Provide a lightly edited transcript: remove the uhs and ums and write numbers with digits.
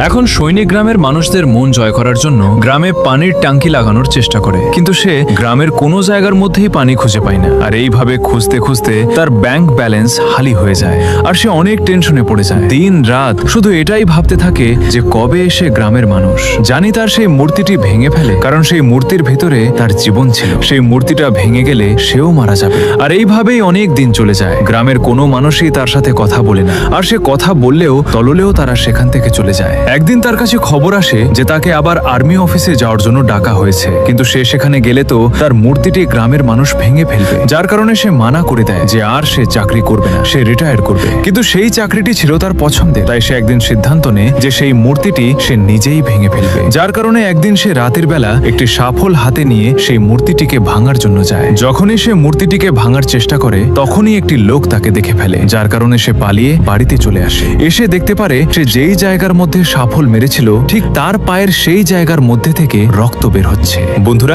এখন সৈনিক গ্রামের মানুষদের মন জয় করার জন্য গ্রামে পানির ট্যাঙ্কি লাগানোর চেষ্টা করে, কিন্তু সে গ্রামের কোনো জায়গার মধ্যেই পানি খুঁজে পায় না। আর এইভাবে খুঁজতে খুঁজতে তার ব্যাংক ব্যালেন্স হালি হয়ে যায় আর সে অনেক টেনশনে পড়ে যায়। দিন রাত শুধু এটাই ভাবতে থাকে যে কবে এসে গ্রামের মানুষ জানি তার সেই মূর্তিটি ভেঙে ফেলে, কারণ সেই মূর্তির ভিতরে তার জীবন ছিল। সেই মূর্তিটা ভেঙে গেলে সেও মারা যাবে। আর এইভাবেই অনেক দিন চলে যায়। গ্রামের কোনো মানুষই তার সাথে কথা বলে না, আর সে কথা বললেও তললেও তারা সেখান থেকে চলে যায়। একদিন তার কাছে খবর আসে যে তাকে আবার আর্মি অফিসে যাওয়ার জন্য ডাকা হয়েছে, কিন্তু সে সেখানে গেলে তো তার মূর্তিটি গ্রামের মানুষ ভেঙে ফেলবে, যার কারণে সে মানা করে দেয় যে আর সে চাকরি করবে না, সে রিটায়ার করবে। কিন্তু সেই চাকরিটি ছিল তার পছন্দের, তাই সে একদিন সিদ্ধান্ত নেয় যে সেই মূর্তিটি সে নিজেই ভেঙে ফেলবে। যার কারণে একদিন সে রাতের বেলা একটি সাফল হাতে নিয়ে সেই মূর্তিটিকে ভাঙার জন্য যায়। যখনই সে মূর্তিটিকে ভাঙার চেষ্টা করে তখনই একটি লোক তাকে দেখে ফেলে, যার কারণে সে পালিয়ে বাড়িতে চলে আসে। এসে দেখতে পারে সে যেই জায়গার মধ্যে সাফল মেরেছিল ঠিক তার পায়ের সেই জায়গার মধ্যে থেকে রক্ত বের হচ্ছে। বন্ধুরা,